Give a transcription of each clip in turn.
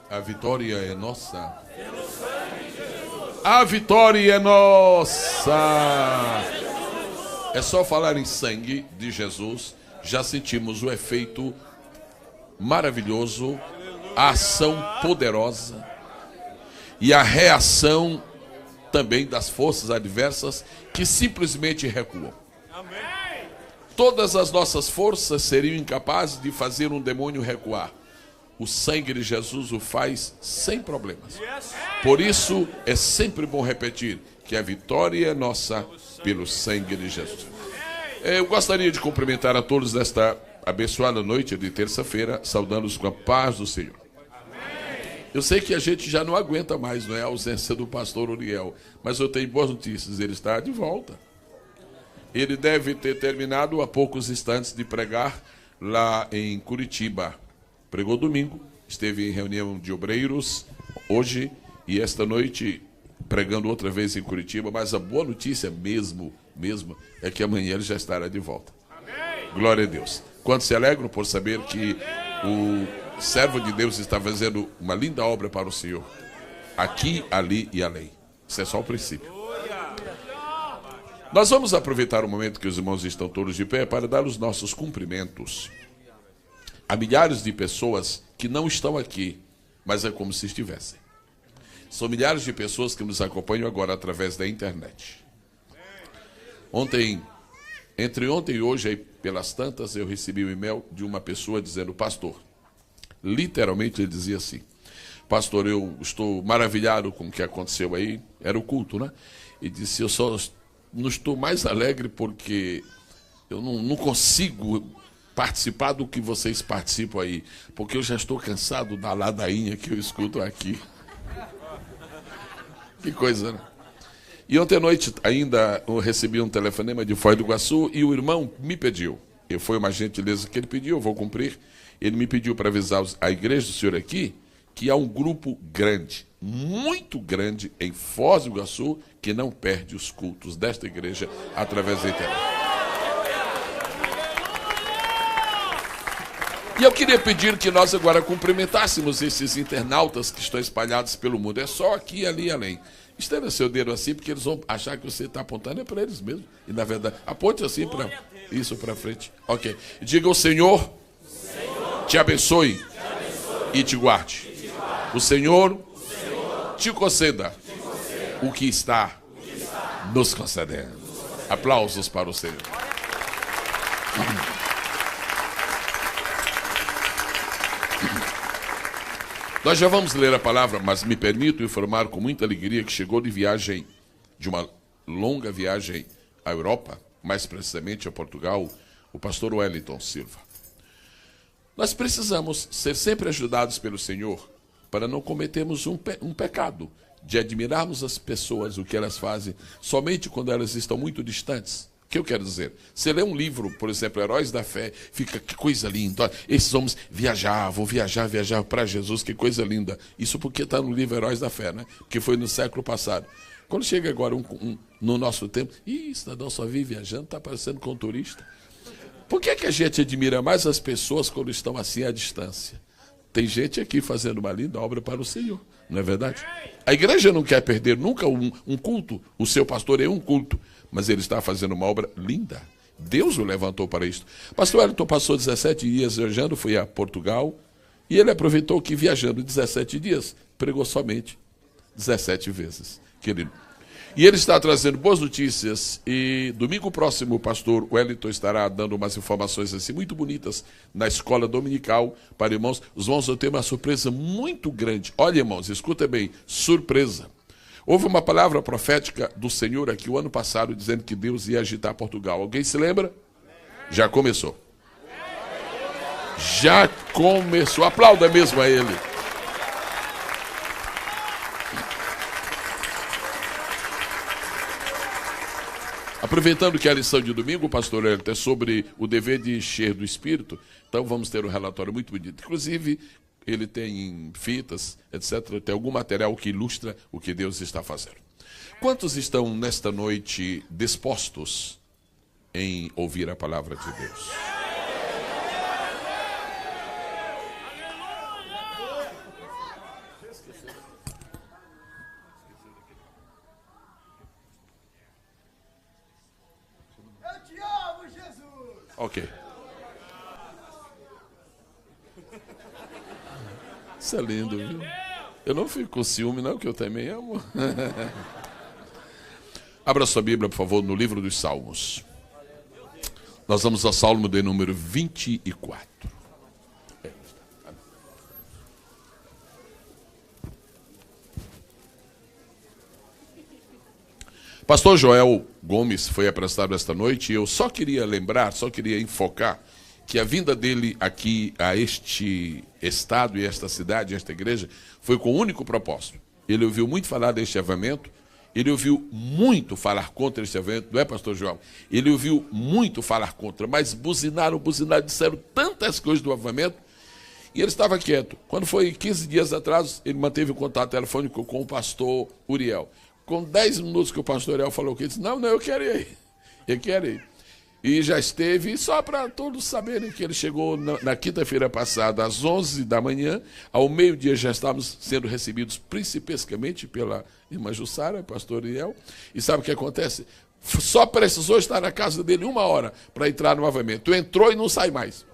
A vitória é nossa. A vitória é nossa. É só falar em sangue de Jesus, já sentimos o efeito maravilhoso, a ação poderosa e a reação também das forças adversas que simplesmente recuam. Todas as nossas forças seriam incapazes de fazer um demônio recuar. O sangue de Jesus o faz sem problemas. Por isso, é sempre bom repetir que a vitória é nossa pelo sangue de Jesus. Eu gostaria de cumprimentar a todos nesta abençoada noite de terça-feira, saudando-os com a paz do Senhor. Eu sei que a gente já não aguenta mais, não é, a ausência do pastor Uriel, mas eu tenho boas notícias, ele está de volta. Ele deve ter terminado há poucos instantes de pregar lá em Curitiba. Pregou domingo, esteve em reunião de obreiros hoje e esta noite pregando outra vez em Curitiba, mas a boa notícia mesmo, é que amanhã ele já estará de volta. Glória a Deus. Quantos se alegram por saber que o servo de Deus está fazendo uma linda obra para o Senhor, aqui, ali e além. Isso é só o princípio. Nós vamos aproveitar o momento que os irmãos estão todos de pé para dar os nossos cumprimentos a milhares de pessoas que não estão aqui, mas é como se estivessem. São milhares de pessoas que nos acompanham agora através da internet. Entre ontem e hoje, aí, pelas tantas, eu recebi um e-mail de uma pessoa dizendo: pastor, literalmente ele dizia assim: pastor, eu estou maravilhado com o que aconteceu aí, era o culto, né? E disse: eu só não estou mais alegre porque eu não consigo participar do que vocês participam aí, porque eu já estou cansado da ladainha que eu escuto aqui. Que coisa, né? E ontem à noite ainda eu recebi um telefonema de Foz do Iguaçu e o irmão me pediu, foi uma gentileza que ele pediu, eu vou cumprir, ele me pediu para avisar a igreja do senhor aqui que há um grupo grande, muito grande, em Foz do Iguaçu, que não perde os cultos desta igreja através da internet. E eu queria pedir que nós agora cumprimentássemos esses internautas que estão espalhados pelo mundo. É só aqui, ali e além. Estenda seu dedo assim, porque eles vão achar que você está apontando, é para eles mesmo. E na verdade, aponte assim para isso para frente. Ok. Diga: o Senhor te abençoe e te guarde. O Senhor te conceda o que está nos concedendo. Aplausos para o Senhor. Nós já vamos ler a palavra, mas me permito informar com muita alegria que chegou de uma longa viagem à Europa, mais precisamente a Portugal, o pastor Wellington Silva. Nós precisamos ser sempre ajudados pelo Senhor para não cometermos um pecado de admirarmos as pessoas, o que elas fazem, somente quando elas estão muito distantes. O que eu quero dizer? Você lê um livro, por exemplo, Heróis da Fé, fica, que coisa linda. Esses homens viajavam para Jesus, que coisa linda. Isso porque está no livro Heróis da Fé, né? Porque foi no século passado. Quando chega agora no nosso tempo, cidadão só vive viajando, está parecendo com um turista. Por que a gente admira mais as pessoas quando estão assim à distância? Tem gente aqui fazendo uma linda obra para o Senhor, não é verdade? A igreja não quer perder nunca um culto, o seu pastor é um culto, mas ele está fazendo uma obra linda. Deus o levantou para isso. Pastor Wellington passou 17 dias viajando, foi a Portugal, e ele aproveitou que viajando 17 dias, pregou somente 17 vezes, querido. E ele está trazendo boas notícias, e domingo próximo o pastor Wellington estará dando umas informações assim muito bonitas na escola dominical para irmãos. Os irmãos vão ter uma surpresa muito grande. Olha, irmãos, escuta bem, surpresa. Houve uma palavra profética do Senhor aqui o ano passado, dizendo que Deus ia agitar Portugal. Alguém se lembra? Já começou. Já começou. Aplauda mesmo a ele. Aproveitando que a lição de domingo, pastor Wellington, é sobre o dever de encher do Espírito, então vamos ter um relatório muito bonito. Inclusive, ele tem fitas, etc. Tem algum material que ilustra o que Deus está fazendo. Quantos estão nesta noite dispostos em ouvir a palavra de Deus? Ok. Isso é lindo, viu? Eu não fico com ciúme, não, que eu também amo. Abra sua Bíblia, por favor, no livro dos Salmos. Nós vamos ao Salmo de número 24. Pastor Joel Gomes foi apresentado esta noite e eu só queria lembrar, só queria enfocar que a vinda dele aqui a este estado e esta cidade, esta igreja, foi com o único propósito. Ele ouviu muito falar deste avivamento, ele ouviu muito falar contra este evento, não é, pastor João? Ele ouviu muito falar contra, mas buzinaram, disseram tantas coisas do avivamento, e ele estava quieto. Quando foi 15 dias atrás, ele manteve um contato telefônico com o pastor Uriel. Com 10 minutos que o pastor Uriel falou que ele disse, não, eu quero ir. Eu quero ir. E já esteve, só para todos saberem que ele chegou na quinta-feira passada, às 11 da manhã, ao meio-dia já estávamos sendo recebidos principescamente pela irmã Jussara, pastor Uriel. E sabe o que acontece? Só precisou estar na casa dele 1 hora para entrar no avivamento. Entrou e não sai mais.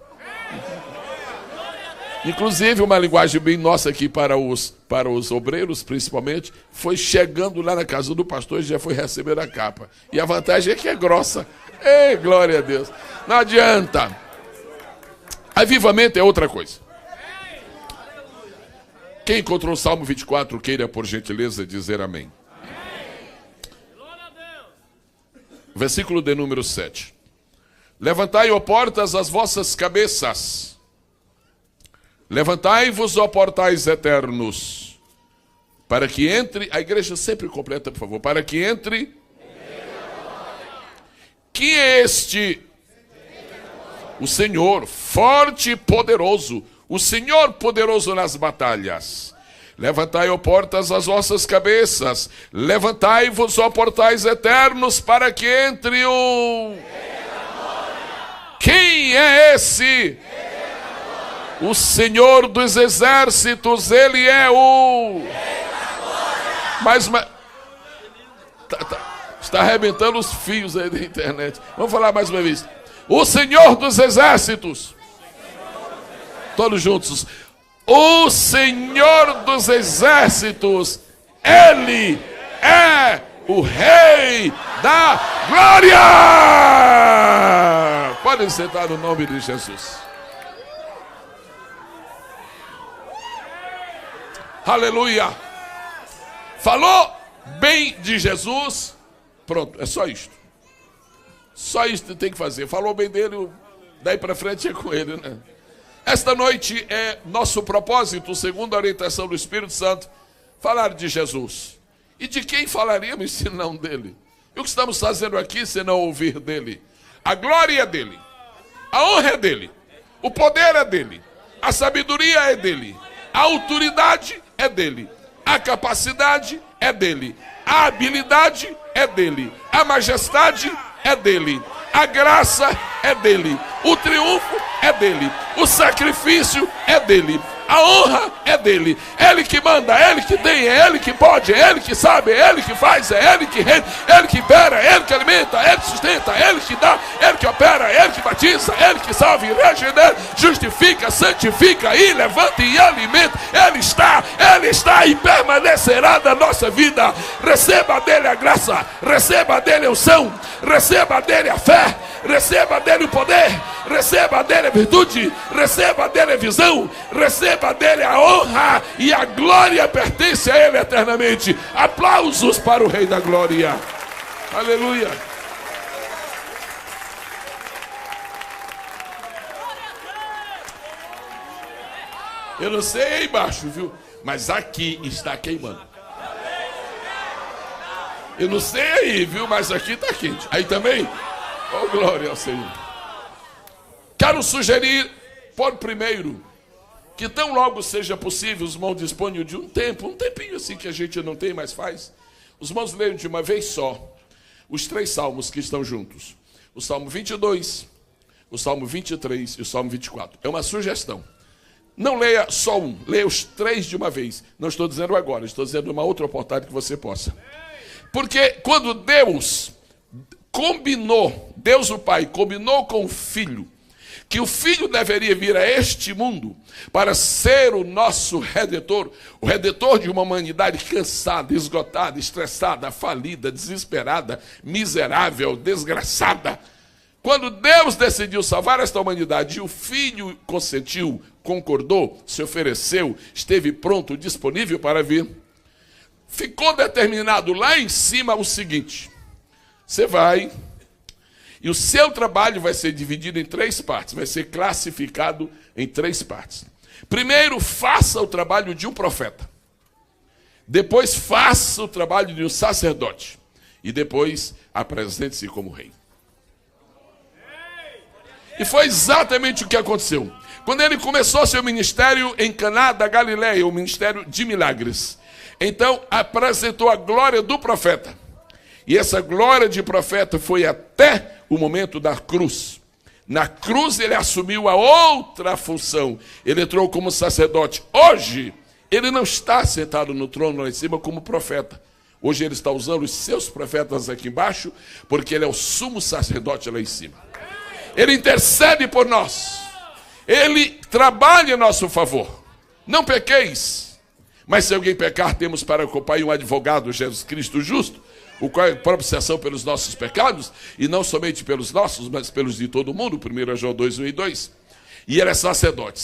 Inclusive, uma linguagem bem nossa aqui para os obreiros, principalmente, foi chegando lá na casa do pastor e já foi receber a capa. E a vantagem é que é grossa. Ei, glória a Deus. Não adianta. Avivamento é outra coisa. Quem encontrou o Salmo 24, queira, por gentileza, dizer amém. Versículo de número 7. Levantai, ó portas, as vossas cabeças. Levantai-vos, ó portais eternos, para que entre, a igreja sempre completa, por favor, para que entre, que este, o Senhor, forte e poderoso, o Senhor poderoso nas batalhas. Levantai, ó portas, as vossas cabeças, levantai-vos, ó portais eternos, para que entre o... Quem é esse? O Senhor dos exércitos, Ele é o... Mas está arrebentando os fios aí da internet. Vamos falar mais uma vez. O Senhor dos exércitos. Todos juntos. O Senhor dos exércitos, Ele é o Rei da Glória. Podem sentar no nome de Jesus. Aleluia. Falou bem de Jesus. Pronto, é só isto. Só isso que tem que fazer. Falou bem dele, daí para frente é com ele, né? Esta noite é nosso propósito, segundo a orientação do Espírito Santo, falar de Jesus. E de quem falaríamos se não dele? E o que estamos fazendo aqui se não ouvir dele? A glória é dele. A honra é dele. O poder é dele. A sabedoria é dele. A autoridade é dele. A capacidade é dele. A habilidade é dele. A majestade é dele. A graça é dele. O triunfo é dele. O sacrifício é dele. A honra é dele. Ele que manda, ele que tem, é ele que pode, é ele que sabe, é ele que faz, é ele que rende, é ele que impera, é ele que alimenta, é ele que sustenta, é ele que dá, é ele que opera, é ele que batiza, é ele que salva e regenera, justifica, santifica e levanta e alimenta. Ele está e permanecerá na nossa vida. Receba dele a graça, receba dele a unção, receba dele a fé, receba dele o poder, receba dele a virtude, receba dele a visão, receba dele a honra e a glória pertence a ele eternamente. Aplausos para o Rei da Glória. Aleluia. Eu não sei aí embaixo, viu? Mas aqui está queimando. Eu não sei aí, viu? Mas aqui está quente. Aí também? Oh, glória ao Senhor. Quero sugerir, por primeiro, que tão logo seja possível, os irmãos disponham de um tempinho assim que a gente não tem, mas faz. Os irmãos leiam de uma vez só os 3 salmos que estão juntos. O Salmo 22, o Salmo 23 e o Salmo 24. É uma sugestão. Não leia só um, leia os 3 de uma vez. Não estou dizendo agora, estou dizendo uma outra oportunidade que você possa. Porque quando Deus combinou Deus o Pai combinou com o Filho que o Filho deveria vir a este mundo para ser o nosso Redentor, o Redentor de uma humanidade cansada, esgotada, estressada, falida, desesperada, miserável, desgraçada. Quando Deus decidiu salvar esta humanidade e o Filho consentiu, concordou, se ofereceu, esteve pronto, disponível para vir, ficou determinado lá em cima o seguinte: você vai, e o seu trabalho vai ser dividido em 3 partes, vai ser classificado em 3 partes. Primeiro, faça o trabalho de um profeta. Depois, faça o trabalho de um sacerdote. E depois, apresente-se como rei. E foi exatamente o que aconteceu. Quando ele começou seu ministério em Caná da Galileia, o ministério de milagres, então apresentou a glória do profeta. E essa glória de profeta foi até o momento da cruz. Na cruz ele assumiu a outra função. Ele entrou como sacerdote. Hoje, ele não está sentado no trono lá em cima como profeta. Hoje ele está usando os seus profetas aqui embaixo, porque ele é o sumo sacerdote lá em cima. Ele intercede por nós. Ele trabalha em nosso favor. Não pequeis. Mas se alguém pecar, temos para o Pai um advogado, Jesus Cristo justo, o qual é propiciação pelos nossos pecados, e não somente pelos nossos, mas pelos de todo mundo, 1 João 2, 1 e 2. E ele é sacerdote.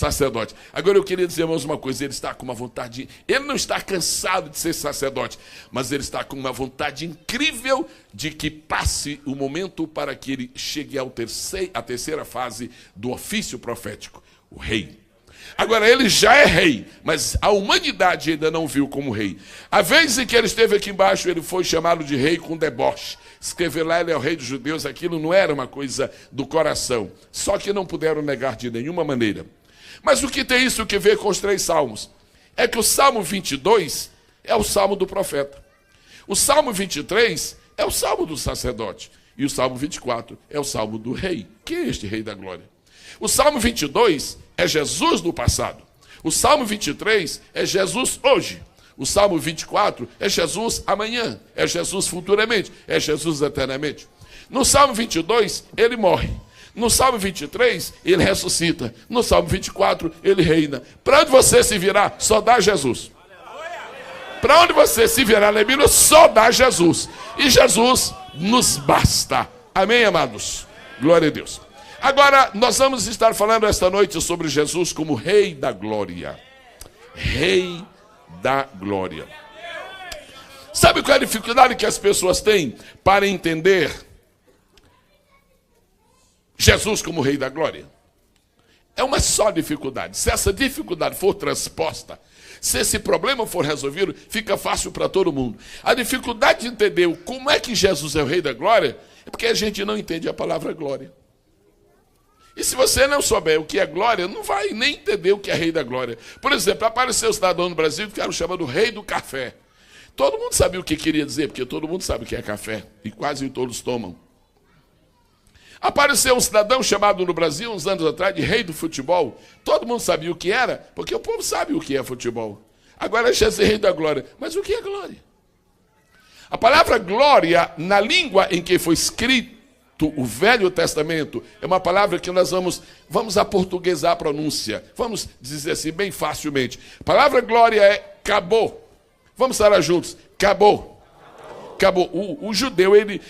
Agora eu queria dizer, irmãos, uma coisa, ele está com uma vontade, ele não está cansado de ser sacerdote, mas ele está com uma vontade incrível de que passe o momento para que ele chegue à terceira fase do ofício profético, o rei. Agora, ele já é rei, mas a humanidade ainda não viu como rei. A vez em que ele esteve aqui embaixo, ele foi chamado de rei com deboche. Escrever lá, ele é o rei dos judeus, aquilo não era uma coisa do coração. Só que não puderam negar de nenhuma maneira. Mas o que tem isso que ver com os 3 salmos? É que o Salmo 22 é o salmo do profeta. O Salmo 23 é o salmo do sacerdote. E o Salmo 24 é o salmo do rei. Quem é este rei da glória? O Salmo 22 é Jesus no passado. O Salmo 23 é Jesus hoje. O Salmo 24 é Jesus amanhã. É Jesus futuramente. É Jesus eternamente. No Salmo 22, ele morre. No Salmo 23, ele ressuscita. No Salmo 24, ele reina. Para onde você se virar, só dá Jesus. Para onde você se virar na Bíblia, só dá Jesus. E Jesus nos basta. Amém, amados? Glória a Deus. Agora, nós vamos estar falando esta noite sobre Jesus como Rei da Glória. Rei da Glória. Sabe qual é a dificuldade que as pessoas têm para entender Jesus como Rei da Glória? É uma só dificuldade. Se essa dificuldade for transposta, se esse problema for resolvido, fica fácil para todo mundo. A dificuldade de entender como é que Jesus é o Rei da Glória é porque a gente não entende a palavra glória. E se você não souber o que é glória, não vai nem entender o que é rei da glória. Por exemplo, apareceu um cidadão no Brasil que ficaram chamando rei do café. Todo mundo sabia o que queria dizer, porque todo mundo sabe o que é café. E quase todos tomam. Apareceu um cidadão chamado no Brasil, uns anos atrás, de rei do futebol. Todo mundo sabia o que era, porque o povo sabe o que é futebol. Agora é Jesus rei da glória. Mas o que é glória? A palavra glória, na língua em que foi escrito o Velho Testamento, é uma palavra que nós vamos aportuguesar a pronúncia. Vamos dizer assim, bem facilmente. A palavra glória é acabou. Vamos estar juntos. Acabou. Acabou. O judeu, ele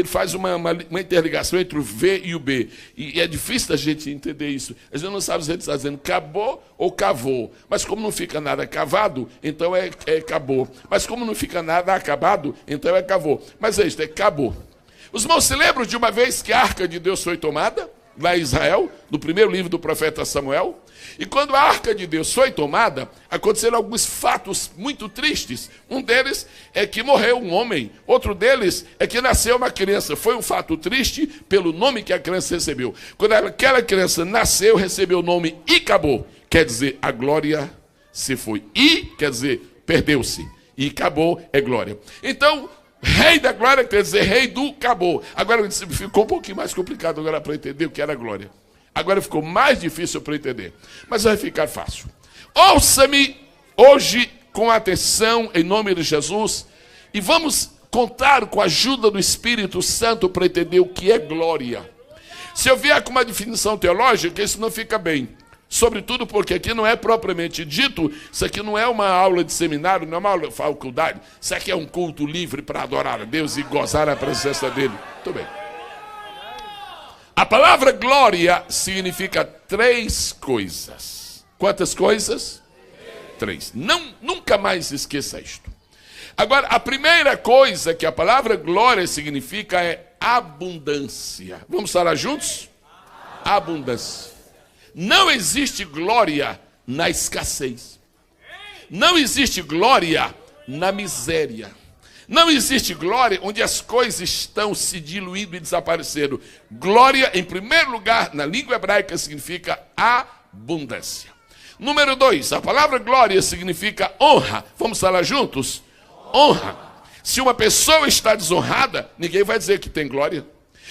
faz uma interligação entre o V e o B. E é difícil a gente entender isso. A gente não sabe se ele está dizendo acabou ou cavou. Mas como não fica nada cavado, então é acabou. Mas como não fica nada acabado, então é cavou. Mas é isso, é acabou. Os irmãos se lembram de uma vez que a arca de Deus foi tomada, lá em Israel, no primeiro livro do profeta Samuel? E quando a arca de Deus foi tomada, aconteceram alguns fatos muito tristes. Um deles é que morreu um homem. Outro deles é que nasceu uma criança. Foi um fato triste pelo nome que a criança recebeu. Quando aquela criança nasceu, recebeu o nome Icabô. Quer dizer, a glória se foi. I quer dizer, perdeu-se. E acabou é glória. Então, Rei da glória quer dizer rei do acabou. Agora ficou um pouquinho mais complicado agora para entender o que era glória. Agora ficou mais difícil para entender. Mas vai ficar fácil. Ouça-me hoje com atenção em nome de Jesus. E vamos contar com a ajuda do Espírito Santo para entender o que é glória. Se eu vier com uma definição teológica, isso não fica bem. Sobretudo porque aqui não é propriamente dito, isso aqui não é uma aula de seminário, não é uma aula de faculdade, isso aqui é um culto livre para adorar a Deus e gozar a presença dele. Muito bem. A palavra glória significa 3 coisas. Quantas coisas? 3. Nunca mais esqueça isto. Agora, a primeira coisa que a palavra glória significa é abundância. Vamos falar juntos? Abundância. Não existe glória na escassez. Não existe glória na miséria. Não existe glória onde as coisas estão se diluindo e desaparecendo. Glória, em primeiro lugar, na língua hebraica, significa abundância. Número 2, a palavra glória significa honra. Vamos falar juntos? Honra. Se uma pessoa está desonrada, ninguém vai dizer que tem glória.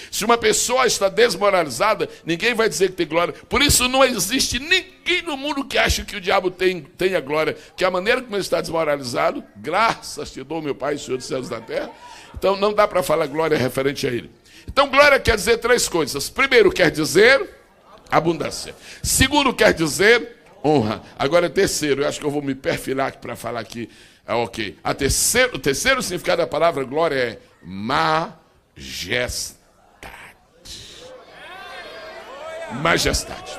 Se uma pessoa está desmoralizada, ninguém vai dizer que tem glória. Por isso não existe ninguém no mundo que acha que o diabo tenha glória. Que a maneira como ele está desmoralizado, graças te dou, meu Pai, Senhor dos céus e da terra. Então não dá para falar glória referente a ele. Então glória quer dizer 3 coisas. Primeiro quer dizer abundância. Segundo quer dizer honra. Agora terceiro, eu acho que eu vou me perfilar para falar aqui. Ok. O terceiro significado da palavra glória é majestade. Majestade.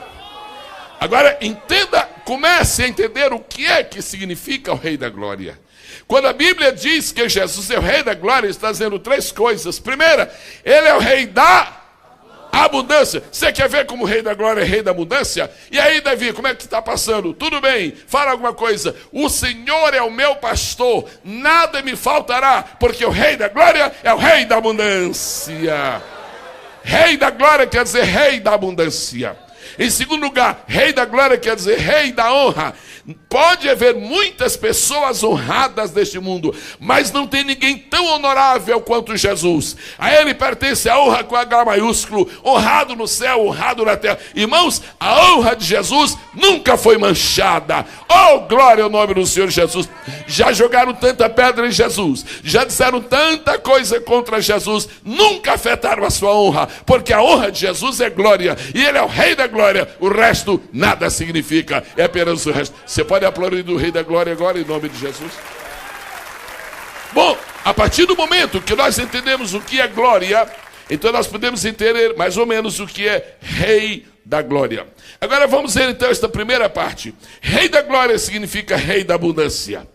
Agora entenda, comece a entender o que é que significa o Rei da Glória. Quando a Bíblia diz que Jesus é o Rei da Glória, está dizendo 3 coisas. Primeira, ele é o Rei da abundância. Você quer ver como o Rei da Glória é Rei da abundância? E aí, Davi, como é que está passando? Tudo bem, fala alguma coisa. O Senhor é o meu pastor, nada me faltará, porque o Rei da Glória é o Rei da abundância. Rei da glória quer dizer Rei da abundância. Em segundo lugar, Rei da glória quer dizer Rei da honra. Pode haver muitas pessoas honradas neste mundo, mas não tem ninguém tão honorável quanto Jesus. A ele pertence a honra com H maiúsculo, honrado no céu, honrado na terra. Irmãos, a honra de Jesus nunca foi manchada. Oh, glória ao nome do Senhor Jesus. Já jogaram tanta pedra em Jesus, já disseram tanta coisa contra Jesus, nunca afetaram a sua honra, porque a honra de Jesus é glória, e ele é o Rei da glória. O resto nada significa, é apenas o resto. Você pode aplaudir do Rei da Glória agora, em nome de Jesus? Bom, a partir do momento que nós entendemos o que é glória, então nós podemos entender mais ou menos o que é Rei da Glória. Agora vamos ver então esta primeira parte. Rei da Glória significa Rei da abundância.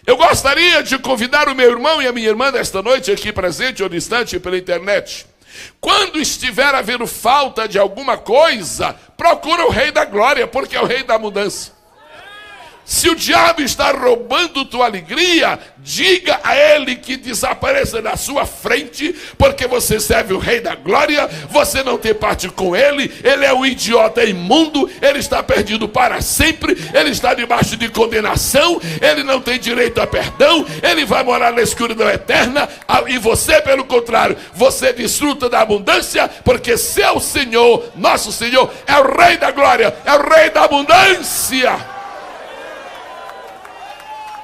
Eu gostaria de convidar o meu irmão e a minha irmã desta noite, aqui presente ou distante pela internet. Quando estiver havendo falta de alguma coisa, procura o Rei da Glória, porque é o Rei da abundância. Se o diabo está roubando tua alegria, diga a ele que desapareça da sua frente, porque você serve o Rei da Glória, você não tem parte com ele, ele é um idiota imundo, ele está perdido para sempre, ele está debaixo de condenação, ele não tem direito a perdão, ele vai morar na escuridão eterna, e você, pelo contrário, você desfruta da abundância, porque seu Senhor, nosso Senhor, é o Rei da Glória, é o Rei da abundância.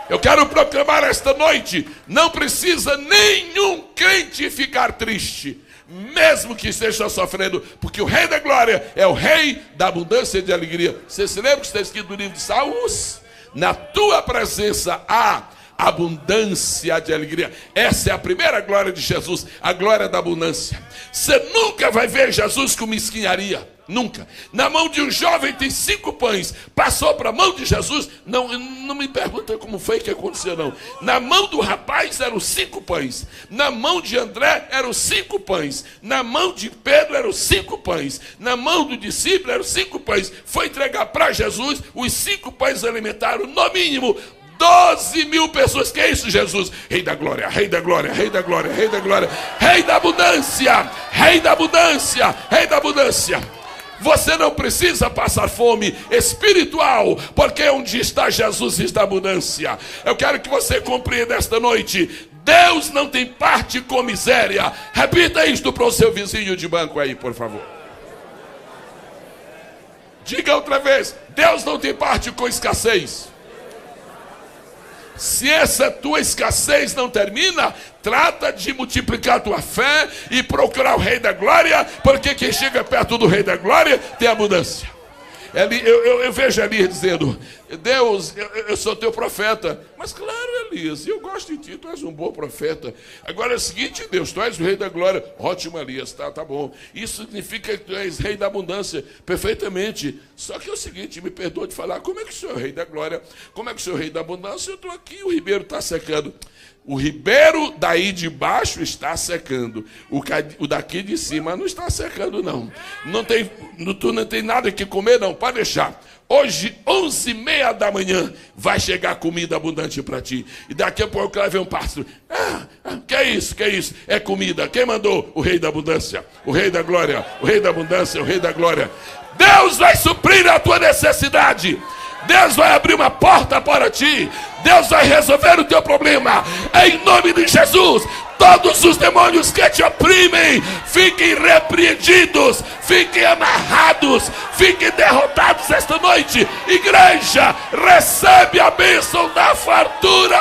Eu quero proclamar esta noite, não precisa nenhum crente ficar triste, mesmo que esteja sofrendo, porque o Rei da Glória é o Rei da abundância e de alegria. Você se lembra que está escrito no livro de Salmos? Na tua presença há abundância de alegria. Essa é a primeira glória de Jesus, a glória da abundância. Você nunca vai ver Jesus com mesquinharia. Nunca. Na mão de um jovem tem 5 pães. Passou para a mão de Jesus. Não me pergunta como foi que aconteceu, não. Na mão do rapaz eram 5 pães. Na mão de André eram 5 pães. Na mão de Pedro eram 5 pães. Na mão do discípulo eram 5 pães. Foi entregar para Jesus. Os 5 pães alimentaram no mínimo 12.000 pessoas. Que é isso, Jesus? Rei da glória, Rei da glória, Rei da glória, Rei da glória, Rei da abundância, Rei da abundância, Rei da abundância. Você não precisa passar fome espiritual, porque onde está Jesus está abundância. Eu quero que você compreenda esta noite: Deus não tem parte com miséria. Repita isto para o seu vizinho de banco aí, por favor. Diga outra vez: Deus não tem parte com escassez. Se essa tua escassez não termina, trata de multiplicar a tua fé e procurar o Rei da Glória, porque quem chega perto do Rei da Glória tem abundância. Eu vejo Elias dizendo: Deus, eu sou teu profeta. Mas claro, Elias, eu gosto de ti, tu és um bom profeta. Agora é o seguinte, Deus, tu és o Rei da Glória. Ótimo, Elias, tá bom. Isso significa que tu és Rei da abundância, perfeitamente. Só que é o seguinte, me perdoa de falar, como é que o senhor é o Rei da Glória? Como é que o senhor é o Rei da abundância? Eu estou aqui, o ribeiro está secando. O ribeiro daí de baixo está secando. O daqui de cima não está secando, não. Tu não tem nada que comer, não. Pode deixar. Hoje, 11h30 da manhã, vai chegar comida abundante para ti. E daqui a pouco lá vem um pássaro. Que é isso? Que é isso? É comida. Quem mandou? O Rei da abundância. O Rei da glória. O Rei da abundância. O Rei da glória. Deus vai suprir a tua necessidade. Deus vai abrir uma porta para ti. Deus vai resolver o teu problema. Em nome de Jesus, todos os demônios que te oprimem, fiquem repreendidos, fiquem amarrados, fiquem derrotados esta noite. Igreja, recebe a bênção da fartura.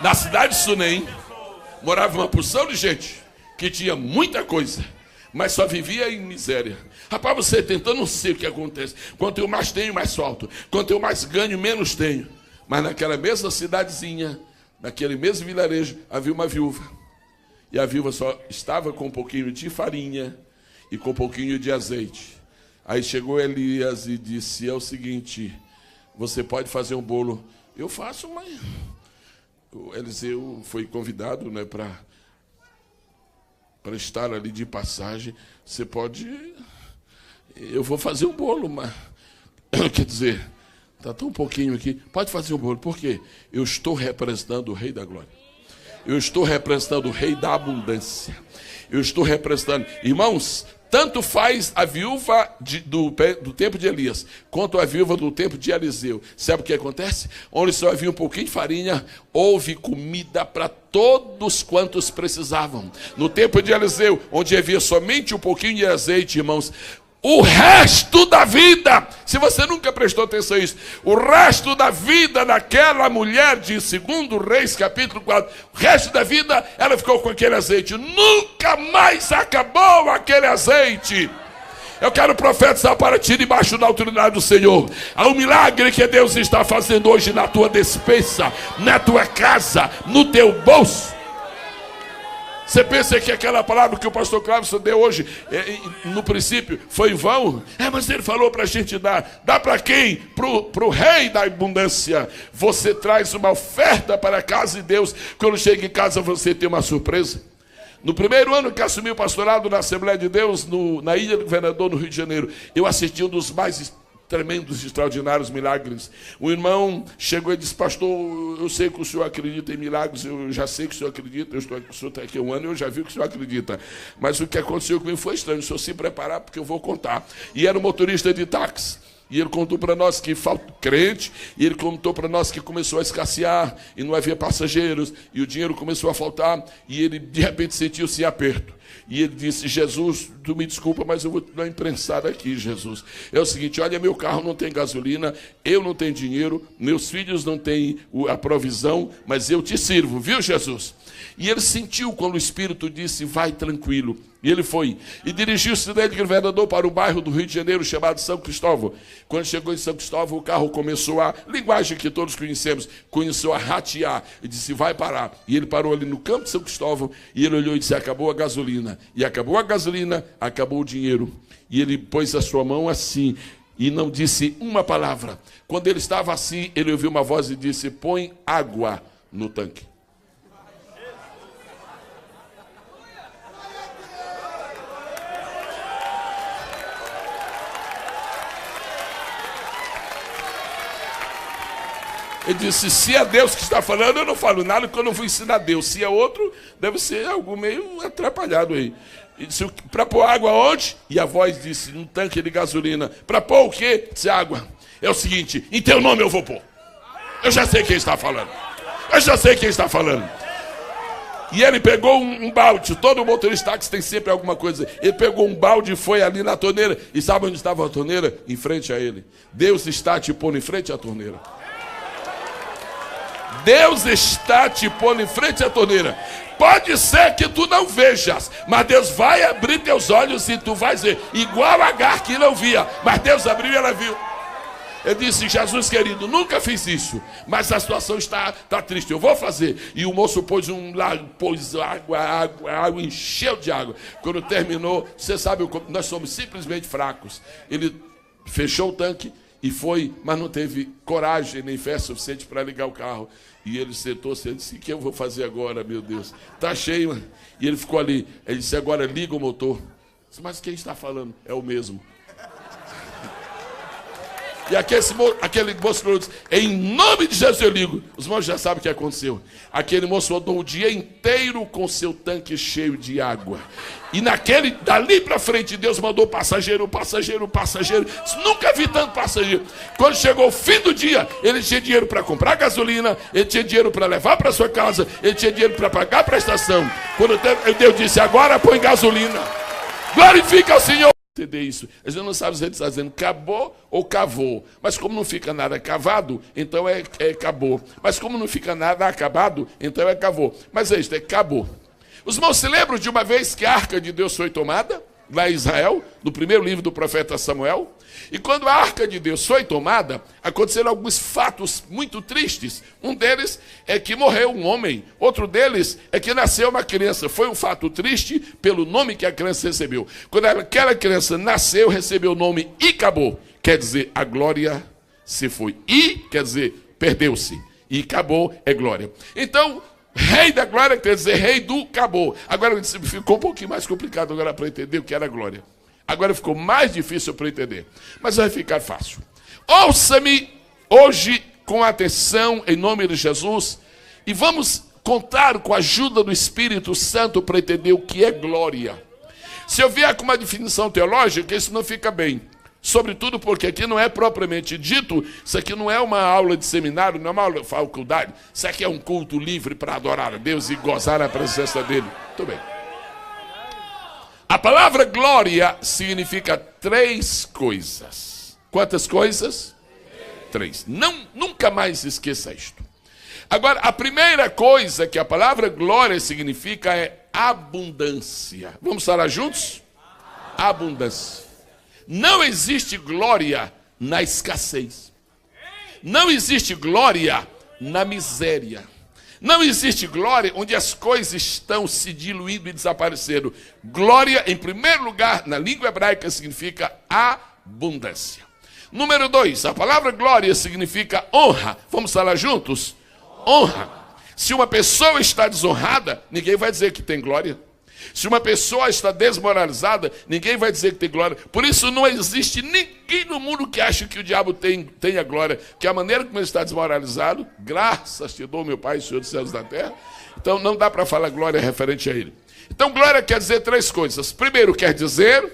Na cidade de Sunem, morava uma porção de gente que tinha muita coisa, mas só vivia em miséria. Rapaz, você tentando, não sei o que acontece. Quanto eu mais tenho, mais falto. Quanto eu mais ganho, menos tenho. Mas naquela mesma cidadezinha, naquele mesmo vilarejo, havia uma viúva. E a viúva só estava com um pouquinho de farinha e com um pouquinho de azeite. Aí chegou Elias e disse: é o seguinte, você pode fazer um bolo? Eu faço, mas... O Eliseu foi convidado, né, para estar ali de passagem. Você pode... Eu vou fazer um bolo, mas... Quer dizer, está tão pouquinho aqui. Pode fazer um bolo. Por quê? Eu estou representando o Rei da Glória. Eu estou representando o Rei da Abundância. Eu estou representando... Irmãos, tanto faz a viúva do tempo de Elias, quanto a viúva do tempo de Eliseu. Sabe o que acontece? Onde só havia um pouquinho de farinha, houve comida para todos quantos precisavam. No tempo de Eliseu, onde havia somente um pouquinho de azeite, irmãos, o resto da vida, se você nunca prestou atenção a isso, o resto da vida daquela mulher de 2 Reis, capítulo 4, o resto da vida, ela ficou com aquele azeite. Nunca mais acabou aquele azeite. Eu quero profetizar para ti, debaixo da autoridade do Senhor, há um milagre que Deus está fazendo hoje na tua despensa, na tua casa, no teu bolso. Você pensa que aquela palavra que o pastor Cláudio deu hoje, no princípio, foi em vão? Mas ele falou para a gente dar. Dá para quem? Para o Rei da Abundância. Você traz uma oferta para a casa de Deus. Quando chega em casa, você tem uma surpresa. No primeiro ano que assumi o pastorado na Assembleia de Deus, na Ilha do Governador, no Rio de Janeiro, eu assisti um dos mais tremendos, extraordinários milagres. O irmão chegou e disse: pastor, eu sei que o senhor acredita em milagres, eu já sei que o senhor acredita, o senhor está aqui há um ano, eu já vi que o senhor acredita. Mas o que aconteceu comigo foi estranho, o senhor se preparar, porque eu vou contar. E era um motorista de táxi. E ele contou para nós que falta crente, e ele contou para nós que começou a escassear, e não havia passageiros, e o dinheiro começou a faltar, e ele de repente sentiu-se em aperto. E ele disse: Jesus, tu me desculpa, mas eu vou te dar uma imprensada aqui, Jesus. É o seguinte, olha, meu carro não tem gasolina, eu não tenho dinheiro, meus filhos não têm a provisão, mas eu te sirvo, viu, Jesus? E ele sentiu quando o Espírito disse: vai tranquilo. E ele foi. E dirigiu-se dele, governador, para o bairro do Rio de Janeiro, chamado São Cristóvão. Quando chegou em São Cristóvão, o carro começou a, linguagem que todos conhecemos, começou a ratear. E disse: vai parar. E ele parou ali no campo de São Cristóvão, e ele olhou e disse: acabou a gasolina. E acabou a gasolina, acabou o dinheiro. E ele pôs a sua mão assim, e não disse uma palavra. Quando ele estava assim, ele ouviu uma voz e disse: põe água no tanque. Ele disse: se é Deus que está falando, eu não falo nada, porque eu não vou ensinar Deus. Se é outro, deve ser algo meio atrapalhado aí. Ele disse: para pôr água onde? E a voz disse: num tanque de gasolina. Para pôr o quê? Disse: água. É o seguinte, em teu nome eu vou pôr. Eu já sei quem está falando. Eu já sei quem está falando. E ele pegou um balde. Todo motorista de táxi tem sempre alguma coisa. Ele pegou um balde e foi ali na torneira. E sabe onde estava a torneira? Em frente a ele. Deus está te pondo em frente à torneira. Deus está te pondo em frente à torneira. Pode ser que tu não vejas, mas Deus vai abrir teus olhos e tu vais ver. Igual a Agar que não via, mas Deus abriu e ela viu. Eu disse: Jesus querido, nunca fiz isso, mas a situação está triste, eu vou fazer. E o moço pôs água, encheu de água. Quando terminou, você sabe, nós somos simplesmente fracos. Ele fechou o tanque e foi, mas não teve coragem nem fé suficiente para ligar o carro. E ele sentou-se e disse: o que eu vou fazer agora, meu Deus? Está cheio. E ele ficou ali. Ele disse: agora liga o motor. Eu disse: mas quem está falando? É o mesmo. E aquele moço disse: em nome de Jesus eu ligo. Os irmãos já sabem o que aconteceu. Aquele moço andou o dia inteiro com seu tanque cheio de água. E dali para frente, Deus mandou passageiro. Nunca vi tanto passageiro. Quando chegou o fim do dia, ele tinha dinheiro para comprar gasolina, ele tinha dinheiro para levar para sua casa, ele tinha dinheiro para pagar a prestação. Quando Deus disse: agora põe gasolina. Glorifica ao Senhor. Entender isso. A gente não sabe se ele está dizendo acabou ou cavou. Mas como não fica nada cavado, então é acabou. Mas como não fica nada acabado, então é cavou. Mas é isso, é acabou. Os irmãos se lembram de uma vez que a arca de Deus foi tomada, lá em Israel, no primeiro livro do profeta Samuel? E quando a arca de Deus foi tomada, aconteceram alguns fatos muito tristes. Um deles é que morreu um homem. Outro deles é que nasceu uma criança. Foi um fato triste pelo nome que a criança recebeu. Quando aquela criança nasceu, recebeu o nome Icabô. Quer dizer, a glória se foi. I quer dizer, perdeu-se. E acabou é glória. Então, rei da glória quer dizer rei do acabou. Agora ficou um pouquinho mais complicado agora para entender o que era glória. Agora ficou mais difícil para entender, mas vai ficar fácil. Ouça-me hoje com atenção, em nome de Jesus, e vamos contar com a ajuda do Espírito Santo para entender o que é glória. Se eu vier com uma definição teológica, isso não fica bem. Sobretudo porque aqui não é propriamente dito, isso aqui não é uma aula de seminário, não é uma aula de faculdade, isso aqui é um culto livre para adorar a Deus e gozar a presença dele. Muito bem. A palavra glória significa 3 coisas. Quantas coisas? 3. Nunca mais esqueça isto. Agora, a primeira coisa que a palavra glória significa é abundância. Vamos falar juntos? Abundância. Não existe glória na escassez. Não existe glória na miséria. Não existe glória onde as coisas estão se diluindo e desaparecendo. Glória, em primeiro lugar, na língua hebraica, significa abundância. Número 2, a palavra glória significa honra. Vamos falar juntos? Honra. Se uma pessoa está desonrada, ninguém vai dizer que tem glória. Se uma pessoa está desmoralizada, ninguém vai dizer que tem glória. Por isso não existe ninguém no mundo que acha que o diabo tenha glória. Que a maneira como ele está desmoralizado, graças te dou, meu Pai, Senhor dos céus e da terra. Então não dá para falar glória referente a ele. Então glória quer dizer 3 coisas. Primeiro quer dizer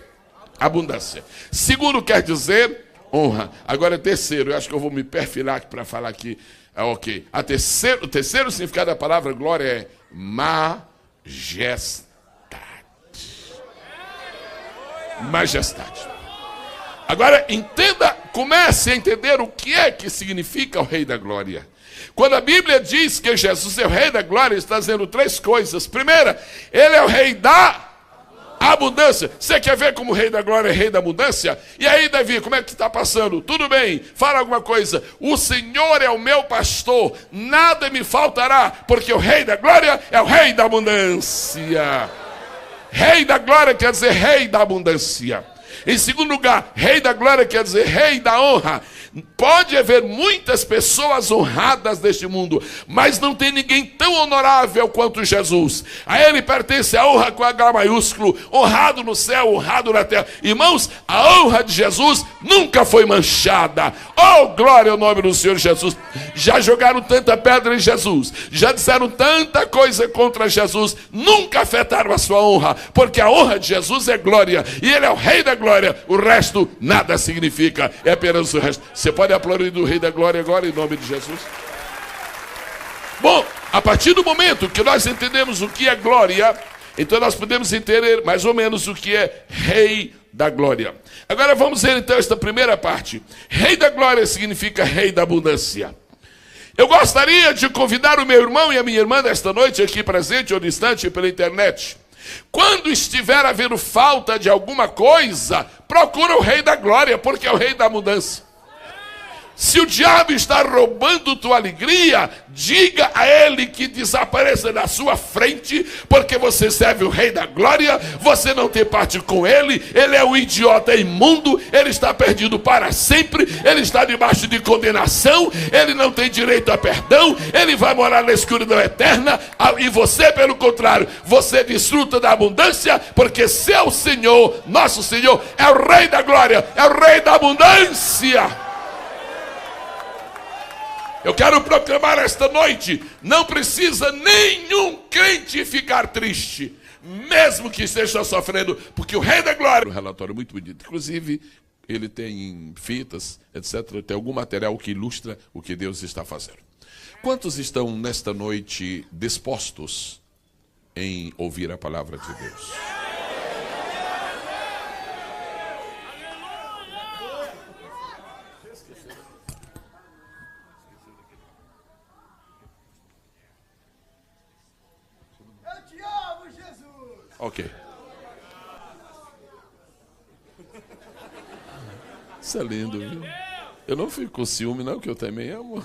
abundância. Segundo quer dizer honra. Agora terceiro, eu acho que eu vou me perfilar para falar aqui. Ok. O terceiro significado da palavra glória é majestade. Majestade. Agora entenda, comece a entender o que é que significa o Rei da Glória. Quando a Bíblia diz que Jesus é o Rei da Glória, está dizendo 3 coisas. Primeira, ele é o Rei da abundância. Você quer ver como o Rei da Glória é Rei da abundância? E aí, Davi, como é que está passando? Tudo bem, fala alguma coisa. O Senhor é o meu pastor, nada me faltará, porque o Rei da Glória é o Rei da abundância. Rei da glória quer dizer rei da abundância. Em segundo lugar, rei da glória quer dizer rei da honra. Pode haver muitas pessoas honradas neste mundo, mas não tem ninguém tão honorável quanto Jesus. A ele pertence a honra com H maiúsculo, honrado no céu, honrado na terra. Irmãos, a honra de Jesus nunca foi manchada. Oh, glória ao nome do Senhor Jesus. Já jogaram tanta pedra em Jesus, já disseram tanta coisa contra Jesus, nunca afetaram a sua honra, porque a honra de Jesus é glória, e ele é o Rei da Glória. O resto nada significa, é apenas o resto. Você pode aplaudir do Rei da Glória agora, em nome de Jesus? Bom, A partir do momento que nós entendemos o que é glória, então nós podemos entender mais ou menos o que é Rei da Glória. Agora vamos ver então esta primeira parte. Rei da Glória significa Rei da Abundância. Eu gostaria de convidar o meu irmão e a minha irmã nesta noite, aqui presente ou distante pela internet. Quando estiver havendo falta de alguma coisa, procura o Rei da Glória, porque é o Rei da Abundância. Se o diabo está roubando tua alegria, diga a ele que desapareça da sua frente, porque você serve o Rei da Glória, você não tem parte com ele é um idiota imundo, ele está perdido para sempre, ele está debaixo de condenação, ele não tem direito a perdão, ele vai morar na escuridão eterna, e você, pelo contrário, você desfruta da abundância, porque seu Senhor, nosso Senhor, é o Rei da Glória, é o Rei da Abundância. Eu quero proclamar esta noite, não precisa nenhum crente ficar triste, mesmo que esteja sofrendo, porque o Rei da Glória... Um relatório muito bonito, inclusive ele tem fitas, etc., tem algum material que ilustra o que Deus está fazendo. Quantos estão nesta noite dispostos em ouvir a palavra de Deus? Ok. Isso é lindo, viu? Eu não fico com ciúme, não, que eu também amo.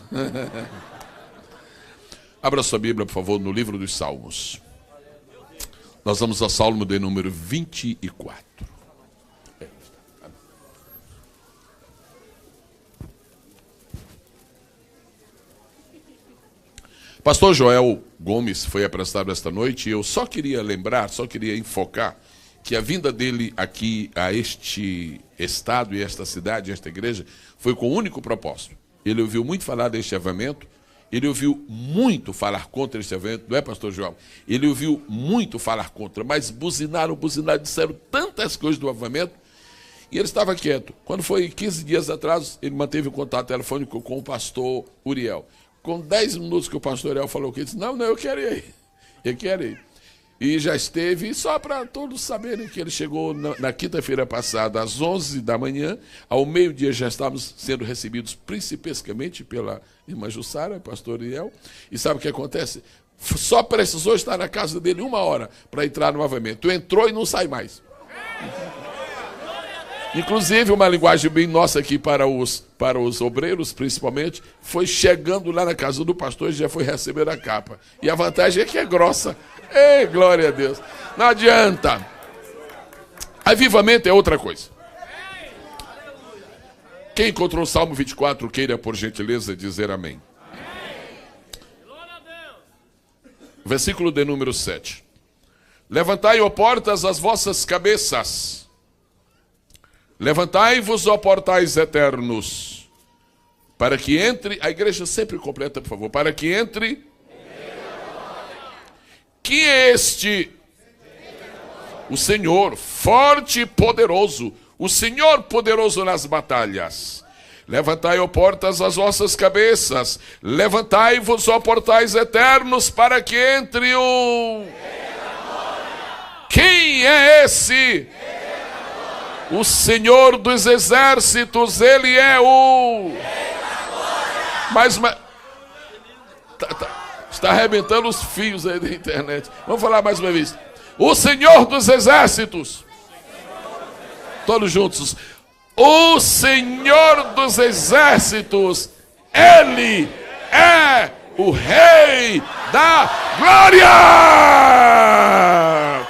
Abra sua Bíblia, por favor, no livro dos Salmos. Nós vamos ao Salmo de número 24. Pastor Joel Gomes foi apresentado esta noite e eu só queria lembrar, só queria enfocar que a vinda dele aqui a este estado e esta cidade, esta igreja, foi com o único propósito. Ele ouviu muito falar deste avivamento, ele ouviu muito falar contra este evento, não é, pastor João? Ele ouviu muito falar contra, mas buzinaram, disseram tantas coisas do avivamento, e ele estava quieto. Quando foi 15 dias atrás, ele manteve o contato telefônico com o pastor Uriel. Com 10 minutos que o pastor Uriel falou que ele disse, não, eu quero ir, eu quero ir. E já esteve, e só para todos saberem que ele chegou na quinta-feira passada, às 11 da manhã, ao meio-dia já estávamos sendo recebidos principescamente pela irmã Jussara, pastor Uriel, e sabe o que acontece? Só precisou estar na casa dele 1 hora para entrar no avivamento. Entrou e não sai mais. Inclusive, uma linguagem bem nossa aqui para os obreiros, principalmente, foi chegando lá na casa do pastor e já foi receber a capa. E a vantagem é que é grossa. Ei, glória a Deus. Não adianta. Avivamento é outra coisa. Quem encontrou o Salmo 24, queira, por gentileza, dizer amém. Versículo de número 7. Levantai, ó portas, as vossas cabeças. Levantai-vos, ó portais eternos, para que entre... A igreja sempre completa, por favor. Para que entre... Que é este? O Senhor, forte e poderoso. O Senhor poderoso nas batalhas. Levantai, ó portas, as vossas cabeças. Levantai-vos, ó portais eternos, para que entre o... Quem é esse? O Senhor dos exércitos, Ele é o... Mas está arrebentando os fios aí da internet. Vamos falar mais uma vez. O Senhor dos exércitos. Todos juntos. O Senhor dos exércitos, Ele é o Rei da Glória.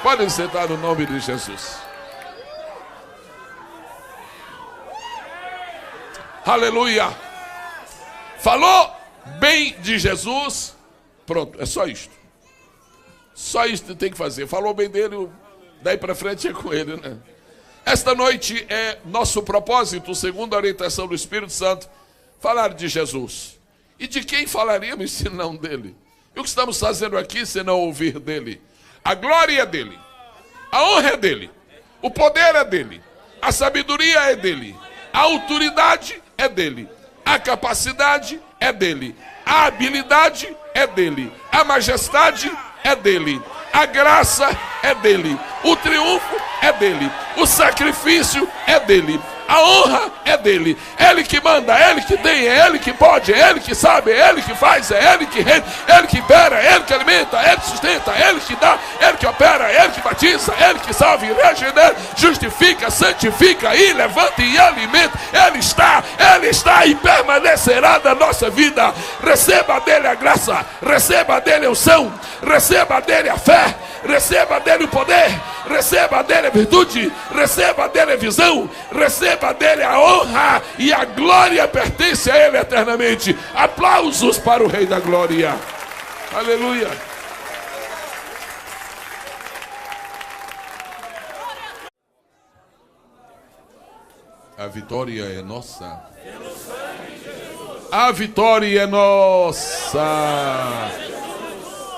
Podem sentar no nome de Jesus. Aleluia. Falou bem de Jesus. Pronto, é só isto. Só isto que tem que fazer. Falou bem dele, daí para frente é com ele, né? Esta noite é nosso propósito, segundo a orientação do Espírito Santo, falar de Jesus. E de quem falaríamos se não dele? E o que estamos fazendo aqui se não ouvir dele? A glória é dele. A honra é dele. O poder é dele. A sabedoria é dele. A autoridade é dele. A capacidade é dele. A habilidade é dele. A majestade é dele. A graça é dele. O triunfo é dele. O sacrifício é dele. A honra é dele. Ele que manda, ele que tem, é ele que pode, é ele que sabe, é ele que faz, é ele que reina, é ele que impera, é ele que alimenta, é ele que sustenta, é ele que dá, é ele que opera, é ele que batiza, é ele que salva e regenera, justifica, santifica e levanta e alimenta. Ele está e permanecerá na nossa vida. Receba dele a graça, receba dele a unção, receba dele a fé, receba dele o poder, receba dele a virtude, receba dele a visão, receba dele a honra, e a glória pertence a ele eternamente. Aplausos para o Rei da Glória. Aleluia. A vitória é nossa. A vitória é nossa.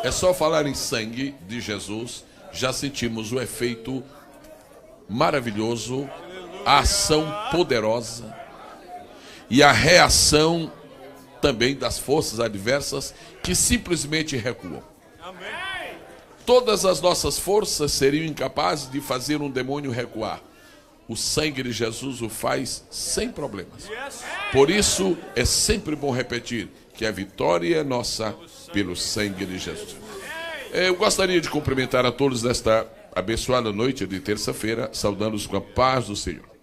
É só falar em sangue de Jesus, já sentimos o efeito maravilhoso, a ação poderosa e a reação também das forças adversas que simplesmente recuam. Todas as nossas forças seriam incapazes de fazer um demônio recuar. O sangue de Jesus o faz sem problemas. Por isso é sempre bom repetir que a vitória é nossa pelo sangue de Jesus. Eu gostaria de cumprimentar a todos nesta abençoada noite de terça-feira, saudando-os com a paz do Senhor.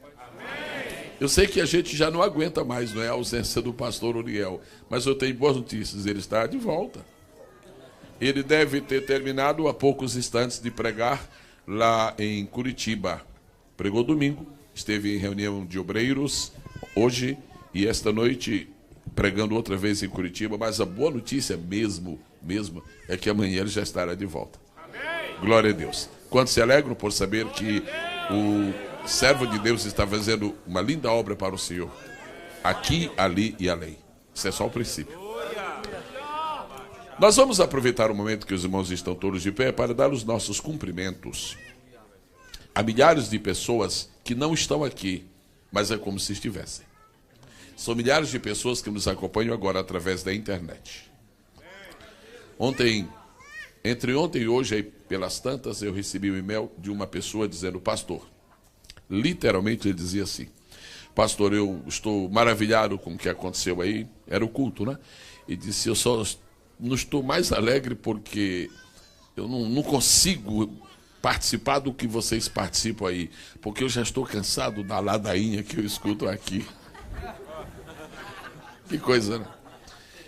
Eu sei que a gente já não aguenta mais, não é, a ausência do pastor Uriel, mas eu tenho boas notícias, ele está de volta. Ele deve ter terminado há poucos instantes de pregar lá em Curitiba. Pregou domingo, esteve em reunião de obreiros hoje e esta noite pregando outra vez em Curitiba, mas a boa notícia mesmo, é que amanhã ele já estará de volta. Glória a Deus. Quantos se alegram por saber que o servo de Deus está fazendo uma linda obra para o Senhor, aqui, ali e além. Isso é só o princípio. Nós vamos aproveitar o momento que os irmãos estão todos de pé para dar os nossos cumprimentos a milhares de pessoas que não estão aqui, mas é como se estivessem. São milhares de pessoas que nos acompanham agora através da internet. Entre ontem e hoje, aí, pelas tantas, eu recebi um e-mail de uma pessoa dizendo: pastor, literalmente ele dizia assim: pastor, eu estou maravilhado com o que aconteceu aí, era o culto, né? E disse: eu só não estou mais alegre porque eu não consigo participar do que vocês participam aí, porque eu já estou cansado da ladainha que eu escuto aqui. Que coisa, né?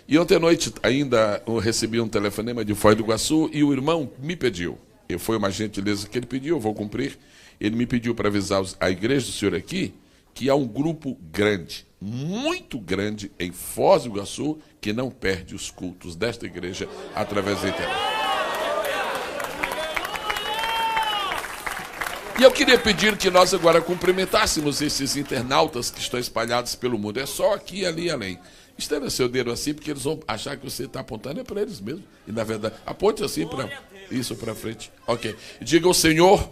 E ontem à noite ainda eu recebi um telefonema de Foz do Iguaçu e o irmão me pediu, foi uma gentileza que ele pediu, eu vou cumprir. Ele me pediu para avisar a igreja do senhor aqui que há um grupo grande, muito grande, em Foz do Iguaçu, que não perde os cultos desta igreja através da internet. E eu queria pedir que nós agora cumprimentássemos esses internautas que estão espalhados pelo mundo. É só aqui, ali e além. Estenda seu dedo assim, porque eles vão achar que você está apontando é para eles mesmo. E na verdade, aponte assim para isso para frente. Ok. Diga: o Senhor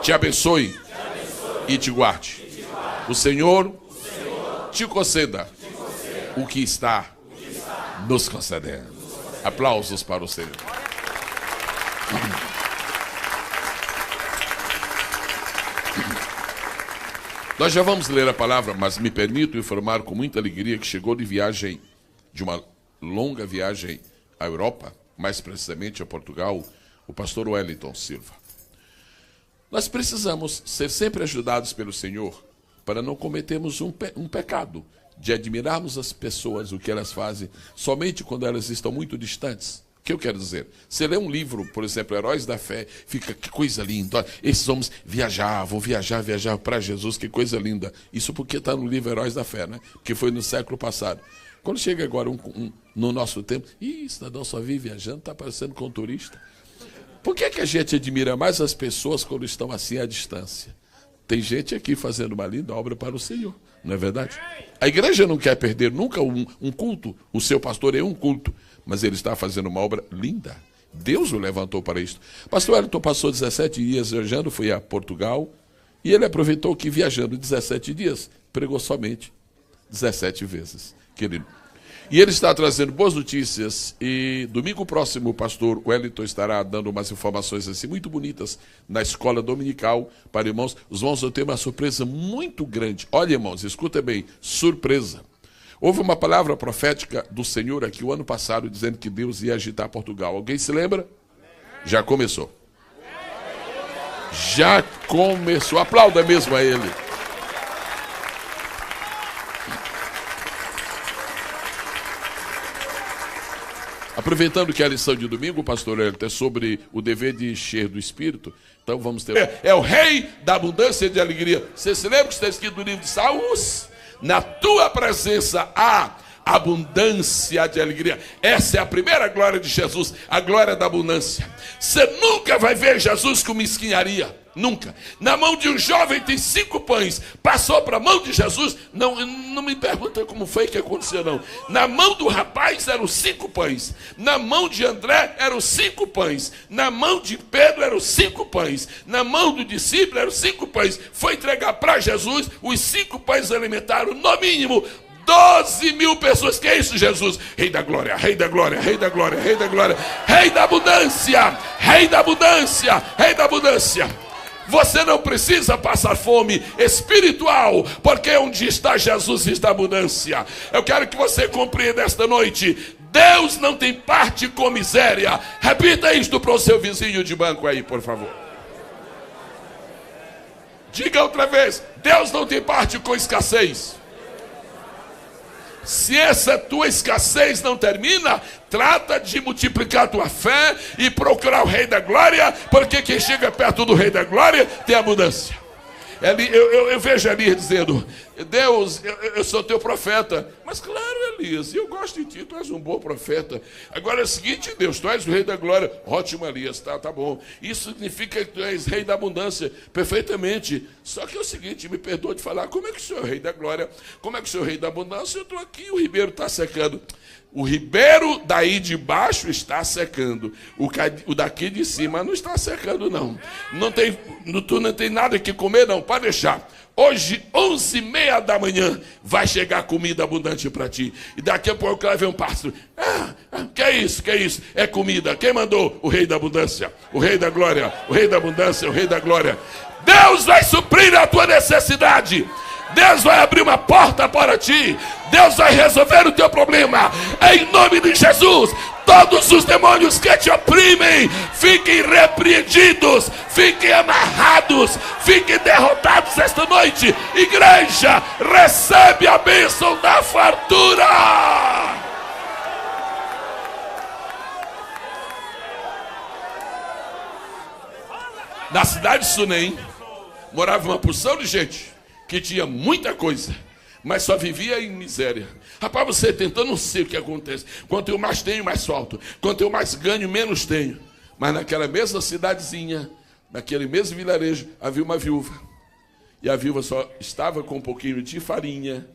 te abençoe e te guarde. O Senhor te conceda o que está nos concedendo. Aplausos para o Senhor. Nós já vamos ler a palavra, mas me permito informar com muita alegria que chegou de uma longa viagem à Europa, mais precisamente a Portugal, o pastor Wellington Silva. Nós precisamos ser sempre ajudados pelo Senhor para não cometermos um pecado de admirarmos as pessoas, o que elas fazem, somente quando elas estão muito distantes. O que eu quero dizer? Você lê um livro, por exemplo, Heróis da Fé, fica, que coisa linda, esses homens vão viajar para Jesus, que coisa linda. Isso porque está no livro Heróis da Fé, né? Que foi no século passado. Quando chega agora no nosso tempo, cidadão só vive viajando, está parecendo com um turista. Por que a gente admira mais as pessoas quando estão assim à distância? Tem gente aqui fazendo uma linda obra para o Senhor, não é verdade? A igreja não quer perder nunca um culto, o seu pastor é um culto, mas ele está fazendo uma obra linda. Deus o levantou para isso. Pastor Wellington passou 17 dias viajando, foi a Portugal, e ele aproveitou que viajando 17 dias, pregou somente 17 vezes, querido. E ele está trazendo boas notícias. E domingo próximo o pastor Wellington estará dando umas informações assim muito bonitas na escola dominical para irmãos. Os irmãos vão ter uma surpresa muito grande. Olha, irmãos, escuta bem, surpresa. Houve uma palavra profética do Senhor aqui o ano passado dizendo que Deus ia agitar Portugal. Alguém se lembra? Já começou. Já começou. Aplauda mesmo a ele. Aproveitando que a lição de domingo, pastor Elton, é sobre o dever de encher do Espírito, então vamos ter... É o rei da abundância e de alegria. Você se lembra que está escrito no livro de Salmos? Na tua presença há abundância de alegria. Essa é a primeira glória de Jesus, a glória da abundância. Você nunca vai ver Jesus com mesquinharia. Nunca. Na mão de um jovem tem 5 pães. Passou para a mão de Jesus. Não me pergunta como foi que aconteceu, não. Na mão do rapaz eram 5 pães. Na mão de André eram 5 pães. Na mão de Pedro eram 5 pães. Na mão do discípulo eram 5 pães. Foi entregar para Jesus. Os 5 pães alimentaram, no mínimo, 12 mil pessoas. Que é isso, Jesus? Rei da glória, rei da glória, rei da glória, rei da glória, rei da abundância, rei da abundância, rei da abundância. Você não precisa passar fome espiritual, porque onde está Jesus está abundância. Eu quero que você compreenda esta noite: Deus não tem parte com miséria. Repita isto para o seu vizinho de banco aí, por favor. Diga outra vez: Deus não tem parte com escassez. Se essa tua escassez não termina, trata de multiplicar a tua fé e procurar o Rei da Glória, porque quem chega perto do Rei da Glória tem abundância. Eu vejo Elias dizendo: Deus, eu sou teu profeta. Mas claro, Elias, eu gosto de ti, tu és um bom profeta. Agora é o seguinte, Deus, tu és o Rei da Glória. Ótimo, Elias, tá bom. Isso significa que tu és Rei da Abundância, perfeitamente. Só que é o seguinte, me perdoa de falar, como é que o Senhor é o Rei da Glória? Como é que o Senhor é o Rei da Abundância? Eu estou aqui e o ribeiro está secando. O ribeiro daí de baixo está secando. O daqui de cima não está secando, não. Tu não tem nada que comer, não. Pode deixar. Hoje, 11h30 da manhã, vai chegar comida abundante para ti. E daqui a pouco vai ver um pássaro. Que é isso? Que é isso? É comida. Quem mandou? O Rei da Abundância, o Rei da Glória, o Rei da Abundância, o Rei da Glória. Deus vai suprir a tua necessidade. Deus vai abrir uma porta para ti. Deus vai resolver o teu problema. Em nome de Jesus, todos os demônios que te oprimem, fiquem repreendidos, fiquem amarrados, fiquem derrotados esta noite. Igreja, recebe a bênção da fartura. Na cidade de Sunem morava uma porção de gente que tinha muita coisa, mas só vivia em miséria. Rapaz, você tentando, não sei o que acontece. Quanto eu mais tenho, mais falto. Quanto eu mais ganho, menos tenho. Mas naquela mesma cidadezinha, naquele mesmo vilarejo, havia uma viúva. E a viúva só estava com um pouquinho de farinha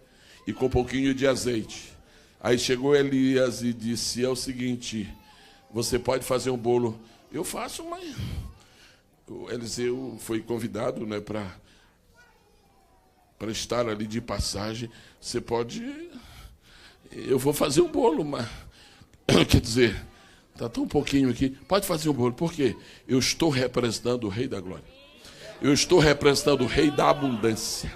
e com um pouquinho de azeite. Aí chegou Elias e disse: é o seguinte, você pode fazer um bolo? Eu faço, mas... O Eliseu foi convidado, né, para estar ali de passagem. Você pode... Eu vou fazer um bolo, mas... Quer dizer, está tão pouquinho aqui. Pode fazer um bolo. Por quê? Eu estou representando o Rei da Glória. Eu estou representando o Rei da Abundância.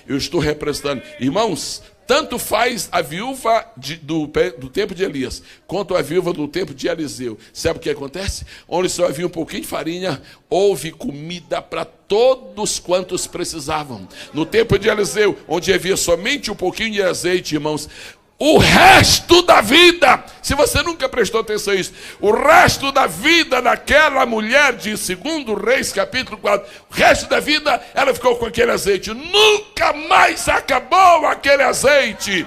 Eu estou representando... Irmãos, tanto faz a viúva do tempo de Elias, quanto a viúva do tempo de Eliseu. Sabe o que acontece? Onde só havia um pouquinho de farinha, houve comida para todos quantos precisavam. No tempo de Eliseu, onde havia somente um pouquinho de azeite, irmãos, o resto da vida, se você nunca prestou atenção a isso, o resto da vida daquela mulher de 2 Reis, capítulo 4, o resto da vida, ela ficou com aquele azeite. Nunca mais acabou aquele azeite.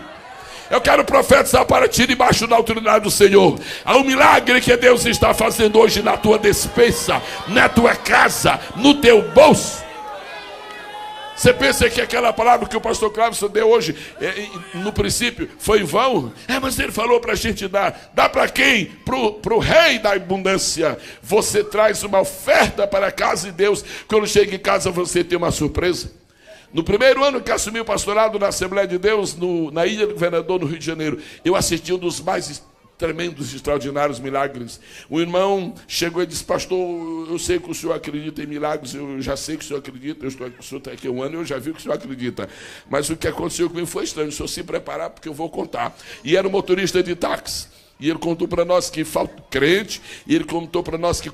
Eu quero profetizar para ti, debaixo da autoridade do Senhor. Há um milagre que Deus está fazendo hoje na tua despensa, na tua casa, no teu bolso. Você pensa que aquela palavra que o pastor Cláudio deu hoje, no princípio, foi em vão? Mas ele falou para a gente dar. Dá para quem? Para o Rei da Abundância. Você traz uma oferta para a casa de Deus. Quando chega em casa, você tem uma surpresa. No primeiro ano que assumi o pastorado na Assembleia de Deus, na Ilha do Governador, no Rio de Janeiro, eu assisti um dos mais tremendos, extraordinários milagres. O irmão chegou e disse: pastor, eu sei que o senhor acredita em milagres, eu já sei que o senhor acredita, o senhor está aqui há um ano, eu já vi que o senhor acredita. Mas o que aconteceu comigo foi estranho, o senhor se preparar porque eu vou contar. E era um motorista de táxi, e ele contou para nós que falta crente, e ele contou para nós que...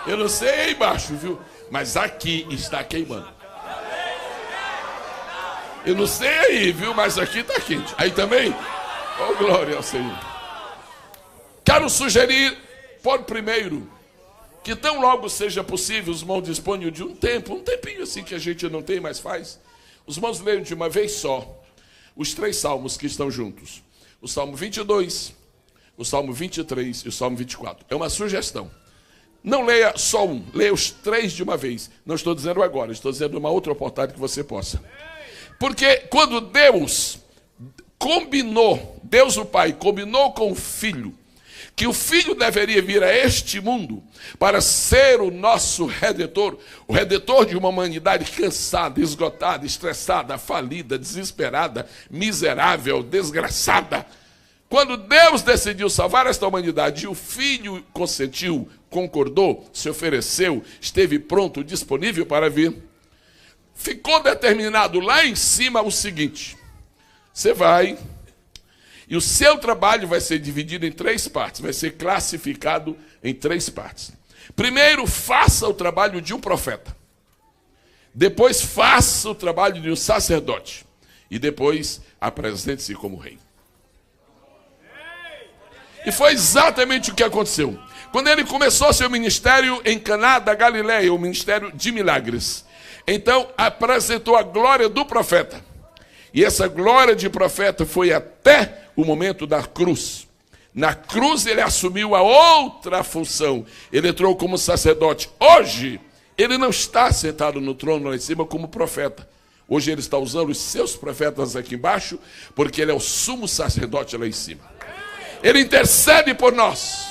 Eu não sei aí embaixo, viu? Mas aqui está queimando. Eu não sei aí, viu? Mas aqui está quente. Aí também... Oh, glória ao Senhor. Quero sugerir, por primeiro, que tão logo seja possível, os irmãos disponham de um tempinho assim que a gente não tem, mas faz. Os irmãos leiam de uma vez só os 3 salmos que estão juntos. O Salmo 22, o Salmo 23 e o Salmo 24. É uma sugestão. Não leia só um, leia os 3 de uma vez. Não estou dizendo agora, estou dizendo uma outra oportunidade que você possa. Porque quando Deus o Pai combinou com o Filho, que o Filho deveria vir a este mundo para ser o nosso Redentor, o Redentor de uma humanidade cansada, esgotada, estressada, falida, desesperada, miserável, desgraçada. Quando Deus decidiu salvar esta humanidade e o Filho consentiu, concordou, se ofereceu, esteve pronto, disponível para vir, ficou determinado lá em cima o seguinte: você vai, e o seu trabalho vai ser dividido em 3 partes, vai ser classificado em 3 partes. Primeiro, faça o trabalho de um profeta. Depois, faça o trabalho de um sacerdote. E depois, apresente-se como rei. E foi exatamente o que aconteceu. Quando ele começou seu ministério em Caná da Galileia, o ministério de milagres, então apresentou a glória do profeta. E essa glória de profeta foi até o momento da cruz. Na cruz ele assumiu a outra função. Ele entrou como sacerdote. Hoje, ele não está sentado no trono lá em cima como profeta. Hoje ele está usando os seus profetas aqui embaixo, porque ele é o sumo sacerdote lá em cima. Ele intercede por nós.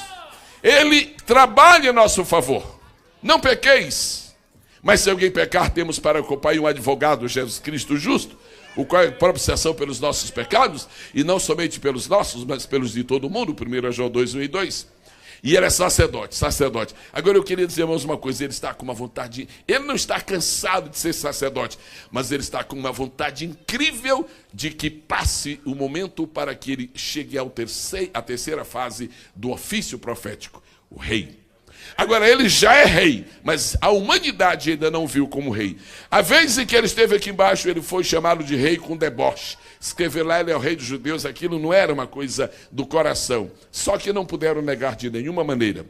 Ele trabalha a nosso favor. Não pequeis. Mas se alguém pecar, temos para com o Pai um advogado, Jesus Cristo justo, o qual é propiciação pelos nossos pecados, e não somente pelos nossos, mas pelos de todo mundo, 1 João 2, 1 e 2. E ele é sacerdote. Agora eu queria dizer mais uma coisa, ele está com uma vontade, ele não está cansado de ser sacerdote, mas ele está com uma vontade incrível de que passe o momento para que ele chegue à terceira fase do ofício profético, o rei. Agora, ele já é rei, mas a humanidade ainda não viu como rei. A vez em que ele esteve aqui embaixo, ele foi chamado de rei com deboche. Escrever lá, ele é o rei dos judeus, aquilo não era uma coisa do coração. Só que não puderam negar de nenhuma maneira.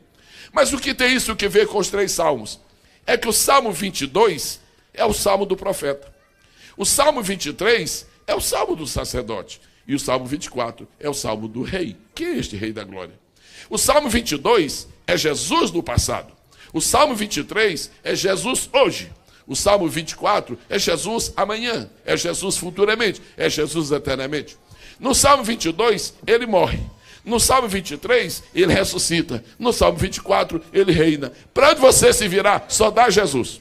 Mas o que tem isso que ver com os 3 salmos? É que o Salmo 22 é o salmo do profeta. O Salmo 23 é o salmo do sacerdote. E o Salmo 24 é o salmo do rei. Quem é este rei da glória? O Salmo 22 é Jesus no passado. O Salmo 23 é Jesus hoje. O Salmo 24 é Jesus amanhã. É Jesus futuramente. É Jesus eternamente. No Salmo 22, ele morre. No Salmo 23, ele ressuscita. No Salmo 24, ele reina. Para onde você se virar, só dá Jesus.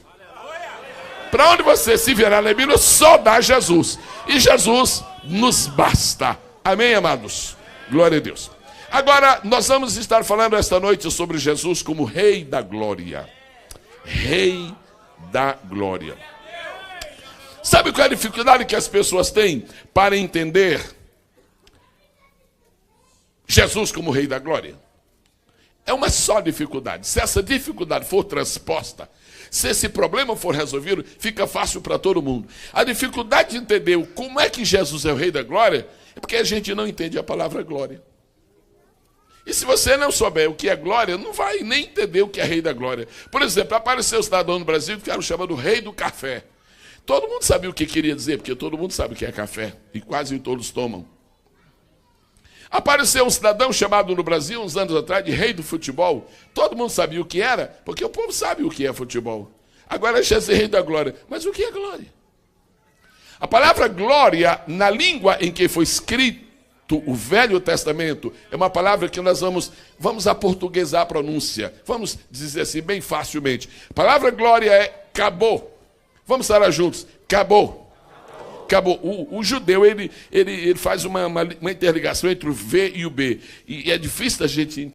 Para onde você se virar na Bíblia, só dá Jesus. E Jesus nos basta. Amém, amados? Glória a Deus. Agora, nós vamos estar falando esta noite sobre Jesus como Rei da Glória. Rei da Glória. Sabe qual é a dificuldade que as pessoas têm para entender Jesus como Rei da Glória? É uma só dificuldade. Se essa dificuldade for transposta, se esse problema for resolvido, fica fácil para todo mundo. A dificuldade de entender como é que Jesus é o Rei da Glória é porque a gente não entende a palavra glória. E se você não souber o que é glória, não vai nem entender o que é Rei da Glória. Por exemplo, apareceu um cidadão no Brasil que era chamado Rei do Café. Todo mundo sabia o que queria dizer, porque todo mundo sabe o que é café, e quase todos tomam. Apareceu um cidadão chamado no Brasil, uns anos atrás, de Rei do Futebol. Todo mundo sabia o que era, porque o povo sabe o que é futebol. Agora é Jesus Rei da Glória. Mas o que é glória? A palavra glória, na língua em que foi escrito o Velho Testamento, é uma palavra que nós vamos aportuguesar a pronúncia. Vamos dizer assim, bem facilmente. A palavra glória é cabô. Vamos estar juntos. Acabou. Acabou. O judeu, ele faz uma interligação entre o V e o B. E é difícil da gente